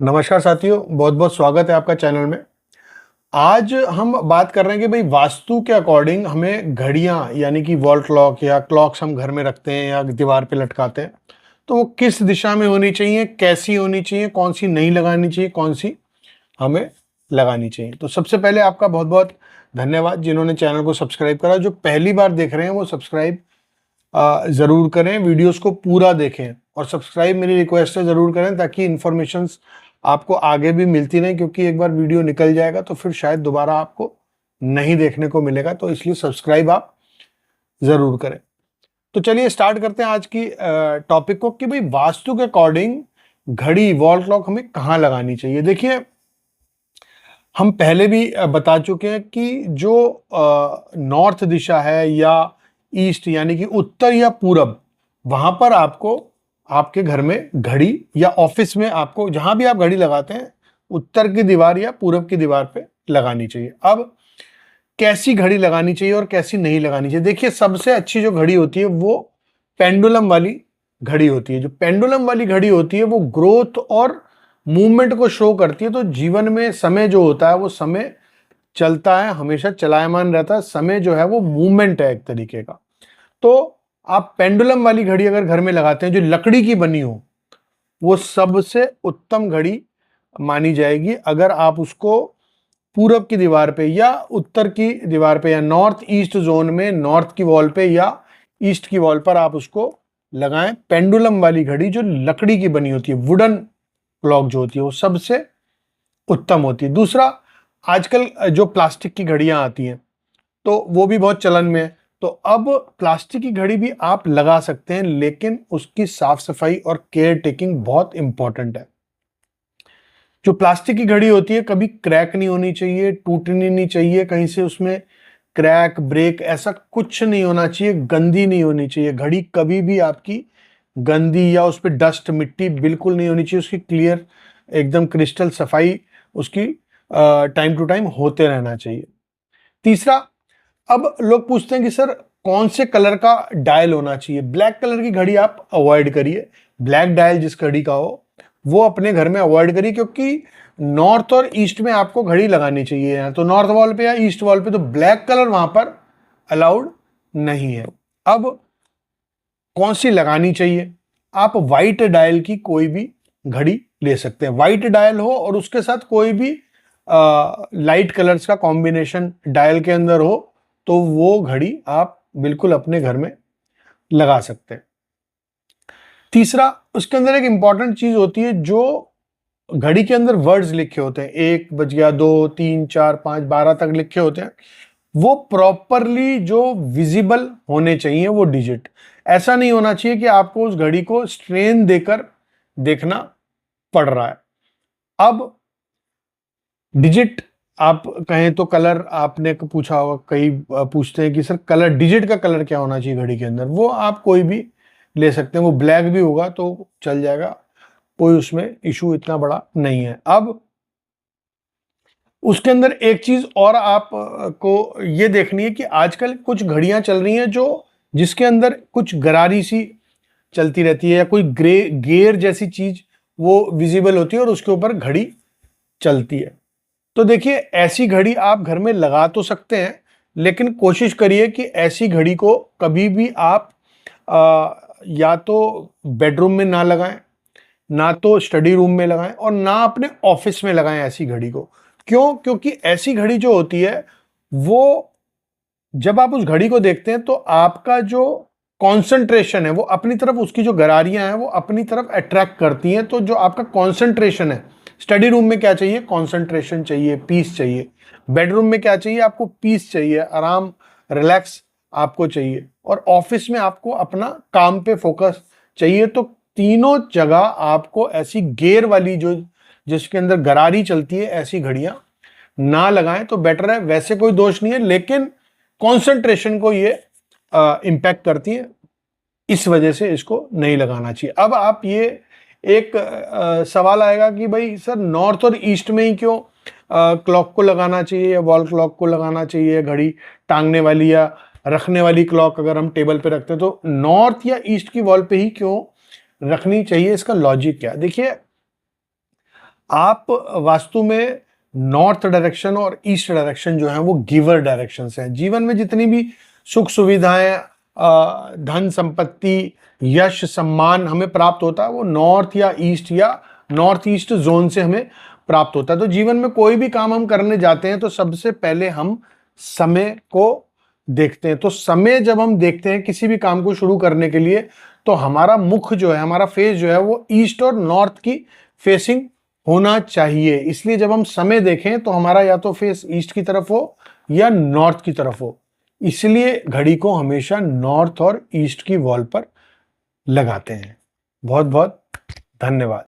नमस्कार साथियों, बहुत बहुत स्वागत है आपका चैनल में। आज हम बात कर रहे हैं कि भाई वास्तु के अकॉर्डिंग हमें घड़ियां यानी कि वॉल क्लॉक या क्लॉक्स हम घर में रखते हैं या दीवार पे लटकाते हैं, तो वो किस दिशा में होनी चाहिए, कैसी होनी चाहिए, कौन सी नहीं लगानी चाहिए, कौन सी हमें लगानी चाहिए। तो सबसे पहले आपका बहुत बहुत धन्यवाद जिन्होंने चैनल को सब्सक्राइब करा। जो पहली बार देख रहे हैं वो सब्सक्राइब ज़रूर करें, वीडियोस को पूरा देखें और सब्सक्राइब मेरी रिक्वेस्ट है ज़रूर करें ताकि इन्फॉर्मेशंस आपको आगे भी मिलती रहें, क्योंकि एक बार वीडियो निकल जाएगा तो फिर शायद दोबारा आपको नहीं देखने को मिलेगा। तो इसलिए सब्सक्राइब आप ज़रूर करें। तो चलिए स्टार्ट करते हैं आज की टॉपिक को कि भाई वास्तु के अकॉर्डिंग घड़ी वॉल क्लॉक हमें कहाँ लगानी चाहिए। देखिए, हम पहले भी बता चुके हैं कि जो नॉर्थ दिशा है या ईस्ट यानी कि उत्तर या पूरब, वहां पर आपको आपके घर में घड़ी या ऑफिस में आपको जहां भी आप घड़ी लगाते हैं उत्तर की दीवार या पूरब की दीवार पे लगानी चाहिए। अब कैसी घड़ी लगानी चाहिए और कैसी नहीं लगानी चाहिए। देखिए, सबसे अच्छी जो घड़ी होती है वो पेंडुलम वाली घड़ी होती है। जो पेंडुलम वाली घड़ी होती है वो ग्रोथ और मूवमेंट को शो करती है। तो जीवन में समय जो होता है वो समय चलता है, हमेशा चलायमान रहता है। समय जो है वो मूवमेंट है एक तरीके का। तो आप पेंडुलम वाली घड़ी अगर घर में लगाते हैं जो लकड़ी की बनी हो, वो सबसे उत्तम घड़ी मानी जाएगी। अगर आप उसको पूरब की दीवार पे या उत्तर की दीवार पे या नॉर्थ ईस्ट जोन में नॉर्थ की वॉल पे या ईस्ट की वॉल पर आप उसको लगाएं, पेंडुलम वाली घड़ी जो लकड़ी की बनी होती है, वुडन क्लॉक जो होती है, वो सबसे उत्तम होती है। दूसरा, आजकल जो प्लास्टिक की घड़ियां आती हैं तो वो भी बहुत चलन में है। तो अब प्लास्टिक की घड़ी भी आप लगा सकते हैं, लेकिन उसकी साफ सफाई और केयर टेकिंग बहुत इंपॉर्टेंट है। जो प्लास्टिक की घड़ी होती है कभी क्रैक नहीं होनी चाहिए, टूटनी नहीं चाहिए, कहीं से उसमें क्रैक ब्रेक ऐसा कुछ नहीं होना चाहिए, गंदी नहीं होनी चाहिए घड़ी कभी भी आपकी गंदी या उस पर डस्ट मिट्टी बिल्कुल नहीं होनी चाहिए। उसकी क्लियर एकदम क्रिस्टल सफाई उसकी टाइम टू टाइम होते रहना चाहिए। तीसरा, अब लोग पूछते हैं कि सर कौन से कलर का डायल होना चाहिए। ब्लैक कलर की घड़ी आप अवॉइड करिए। ब्लैक डायल जिस घड़ी का हो वो अपने घर में अवॉइड करिए, क्योंकि नॉर्थ और ईस्ट में आपको घड़ी लगानी चाहिए। तो नॉर्थ वॉल पे या ईस्ट वॉल पे तो ब्लैक कलर वहां पर अलाउड नहीं है। अब कौन सी लगानी चाहिए, आप व्हाइट डायल की कोई भी घड़ी ले सकते हैं। व्हाइट डायल हो और उसके साथ कोई भी लाइट कलर्स का कॉम्बिनेशन डायल के अंदर हो तो वो घड़ी आप बिल्कुल अपने घर में लगा सकते हैं। तीसरा, उसके अंदर एक इंपॉर्टेंट चीज होती है, जो घड़ी के अंदर वर्ड्स लिखे होते हैं, 1 बज गया, 2, 3, 4, 5, 12 तक लिखे होते हैं, वो प्रॉपरली जो विजिबल होने चाहिए वो डिजिट। ऐसा नहीं होना चाहिए कि आपको उस घड़ी को स्ट्रेन देकर देखना पड़ रहा है। अब डिजिट आप कहें तो कलर आपने पूछा होगा, कई पूछते हैं कि सर कलर, डिजिट का कलर क्या होना चाहिए घड़ी के अंदर। वो आप कोई भी ले सकते हैं, वो ब्लैक भी होगा तो चल जाएगा, कोई उसमें इशू इतना बड़ा नहीं है। अब उसके अंदर एक चीज और आप को ये देखनी है कि आजकल कुछ घड़ियां चल रही हैं जो जिसके अंदर कुछ गरारी सी चलती रहती है या कोई ग्रे गेयर जैसी चीज वो विजिबल होती है और उसके ऊपर घड़ी चलती है। तो देखिए, ऐसी घड़ी आप घर में लगा तो सकते हैं, लेकिन कोशिश करिए कि ऐसी घड़ी को कभी भी आप या तो बेडरूम में ना लगाएं, ना तो स्टडी रूम में लगाएं और ना अपने ऑफिस में लगाएं ऐसी घड़ी को। क्यों? क्योंकि ऐसी घड़ी जो होती है वो, जब आप उस घड़ी को देखते हैं तो आपका जो कंसंट्रेशन है वो अपनी तरफ, उसकी जो गरारियां हैं वो अपनी तरफ अट्रैक्ट करती हैं। तो जो आपका कंसंट्रेशन है, स्टडी रूम में क्या चाहिए? कंसंट्रेशन चाहिए, पीस चाहिए। बेडरूम में क्या चाहिए? आपको पीस चाहिए, आराम, रिलैक्स आपको चाहिए। और ऑफिस में आपको अपना काम पे फोकस चाहिए। तो तीनों जगह आपको ऐसी गेयर वाली जो जिसके अंदर गरारी चलती है ऐसी घड़ियां ना लगाएं तो बेटर है। वैसे कोई दोष नहीं है, लेकिन कंसंट्रेशन को ये इंपैक्ट करती है, इस वजह से इसको नहीं लगाना चाहिए। अब आप ये एक सवाल आएगा कि भाई सर नॉर्थ और ईस्ट में ही क्यों क्लॉक को लगाना चाहिए या वॉल क्लॉक को लगाना चाहिए, घड़ी टांगने वाली या रखने वाली क्लॉक अगर हम टेबल पे रखते हैं तो नॉर्थ या ईस्ट की वॉल पे ही क्यों रखनी चाहिए, इसका लॉजिक क्या? देखिए, आप वास्तु में नॉर्थ डायरेक्शन और ईस्ट डायरेक्शन जो है वो गिवर डायरेक्शंस हैं। जीवन में जितनी भी सुख सुविधाएं, धन संपत्ति, यश सम्मान हमें प्राप्त होता है वो नॉर्थ या नॉर्थ ईस्ट जोन से हमें प्राप्त होता है। तो जीवन में कोई भी काम हम करने जाते हैं तो सबसे पहले हम समय को देखते हैं। तो समय जब हम देखते हैं किसी भी काम को शुरू करने के लिए, तो हमारा मुख जो है, हमारा फेस जो है वो ईस्ट और नॉर्थ की फेसिंग होना चाहिए। इसलिए जब हम समय देखें तो हमारा या तो फेस ईस्ट की तरफ हो या नॉर्थ की तरफ हो। इसलिए घड़ी को हमेशा नॉर्थ और ईस्ट की वॉल पर लगाते हैं। बहुत बहुत धन्यवाद।